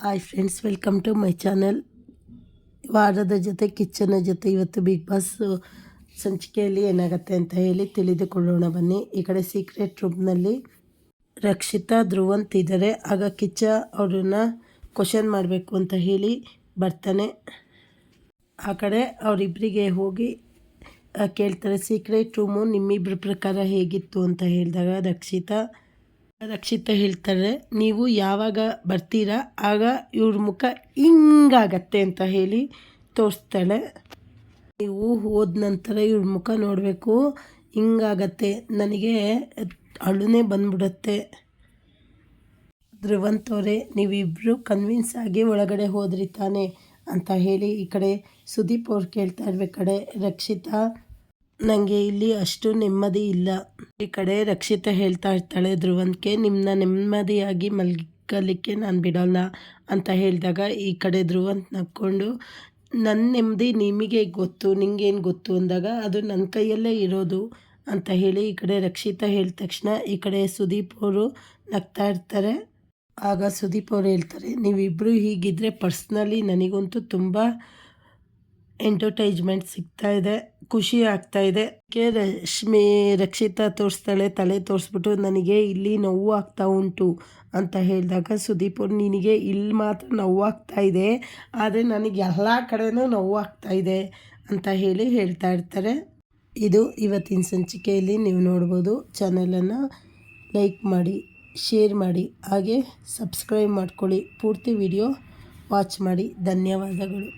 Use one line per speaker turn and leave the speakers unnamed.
Hi friends, welcome to my channel. ವಾರದ ಜೊತೆ ಕಿಚ್ಚನ ಜೊತೆ ಇವತ್ತು ಬಿಗ್ ಬಾಸ್ ಸಂಚಿಕೆಯಲ್ಲಿ ಏನಾಗುತ್ತೆ ಅಂತ ಹೇಳಿ ತಿಳಿದುಕೊಳ್ಳೋಣ ಬನ್ನಿ. ಈ ಕಡೆ ಸೀಕ್ರೆಟ್ ರೂಮ್ನಲ್ಲಿ ರಕ್ಷಿತಾ ಧ್ರುವಂತ್ ಇದ್ದಾರೆ. ಆಗ ಕಿಚ್ಚ ಅವ್ರನ್ನ ಕ್ವಶನ್ ಮಾಡಬೇಕು ಅಂತ ಹೇಳಿ ಬರ್ತಾನೆ. ಆ ಕಡೆ ಅವರಿಬ್ಬರಿಗೆ ಹೋಗಿ ಕೇಳ್ತಾರೆ, ಸೀಕ್ರೆಟ್ ರೂಮು ನಿಮ್ಮಿಬ್ಬರ ಪ್ರಕಾರ ಹೇಗಿತ್ತು ಅಂತ ಹೇಳಿದಾಗ ರಕ್ಷಿತಾ ಹೇಳ್ತಾರೆ, ನೀವು ಯಾವಾಗ ಬರ್ತೀರಾ ಆಗ ಇವ್ರ ಮುಖ ಹಿಂಗಾಗತ್ತೆ ಅಂತ ಹೇಳಿ ತೋರಿಸ್ತಾಳೆ. ನೀವು ಹೋದ ನಂತರ ಇವ್ರ ಮುಖ ನೋಡಬೇಕು, ಹಿಂಗಾಗತ್ತೆ, ನನಗೆ ಅಳುನೇ ಬಂದ್ಬಿಡುತ್ತೆ. ಧ್ರುವಂತ್ ಅವರೇ, ನೀವಿಬ್ಬರು ಕನ್ವಿನ್ಸ್ ಆಗಿ ಒಳಗಡೆ ಹೋದ್ರಿ ತಾನೆ ಅಂತ ಹೇಳಿ ಈ ಕಡೆ ಸುದೀಪ್ ಅವ್ರು ಕೇಳ್ತಾ ಇರ್ಬೇಕಾದ್ರೆ ರಕ್ಷಿತಾ, ನನಗೆ ಇಲ್ಲಿ ಅಷ್ಟು ನೆಮ್ಮದಿ ಇಲ್ಲ. ಈ ಕಡೆ ರಕ್ಷಿತಾ ಹೇಳ್ತಾ ಇರ್ತಾಳೆ ಧ್ರುವಂತ್ಗೆ, ನಿಮ್ಮನ್ನ ನೆಮ್ಮದಿಯಾಗಿ ಮಲ್ಗಲಿಕ್ಕೆ ನಾನು ಬಿಡೋಲ್ಲ ಅಂತ ಹೇಳಿದಾಗ ಈ ಕಡೆ ಧ್ರುವಂತ್ ನಕ್ಕೊಂಡು, ನನ್ನ ನೆಮ್ಮದಿ ನಿಮಗೆ ಗೊತ್ತು, ನಿಂಗೇನು ಗೊತ್ತು ಅಂದಾಗ ಅದು ನನ್ನ ಕೈಯಲ್ಲೇ ಇರೋದು ಅಂತ ಹೇಳಿ ಈ ಕಡೆ ರಕ್ಷಿತಾ ಹೇಳಿದ ತಕ್ಷಣ ಈ ಕಡೆ ಸುದೀಪ್ ಅವರು ನಗ್ತಾ ಇರ್ತಾರೆ. ಆಗ ಸುದೀಪ್ ಅವರು ಹೇಳ್ತಾರೆ, ನೀವಿಬ್ಬರು ಹೀಗಿದ್ದರೆ ಪರ್ಸ್ನಲಿ ನನಗಂತೂ ತುಂಬ ಎಂಟರ್ಟೈನ್ಮೆಂಟ್ ಸಿಗ್ತಾ ಇದೆ, ಖುಷಿ ಆಗ್ತಾ ಇದೆ. ರಕ್ಷಿತಾ ತೋರಿಸ್ತಾಳೆ, ತಲೆ ತೋರಿಸ್ಬಿಟ್ಟು, ನನಗೆ ಇಲ್ಲಿ ನೋವು ಆಗ್ತಾ ಉಂಟು ಅಂತ ಹೇಳಿದಾಗ ಸುದೀಪ್ ಅವ್ರು, ನಿನಗೆ ಇಲ್ಲಿ ಮಾತ್ರ ನೋವಾಗ್ತಾ ಇದೆ, ಆದರೆ ನನಗೆ ಎಲ್ಲ ಕಡೆನೂ ನೋವಾಗ್ತಾ ಇದೆ ಅಂತ ಹೇಳಿ ಹೇಳ್ತಾ ಇರ್ತಾರೆ. ಇದು ಇವತ್ತಿನ ಸಂಚಿಕೆಯಲ್ಲಿ ನೀವು ನೋಡ್ಬೋದು. ಚಾನಲನ್ನು ಲೈಕ್ ಮಾಡಿ, ಶೇರ್ ಮಾಡಿ, ಹಾಗೆ ಸಬ್ಸ್ಕ್ರೈಬ್ ಮಾಡ್ಕೊಳ್ಳಿ. ಪೂರ್ತಿ ವಿಡಿಯೋ ವಾಚ್ ಮಾಡಿ. ಧನ್ಯವಾದಗಳು.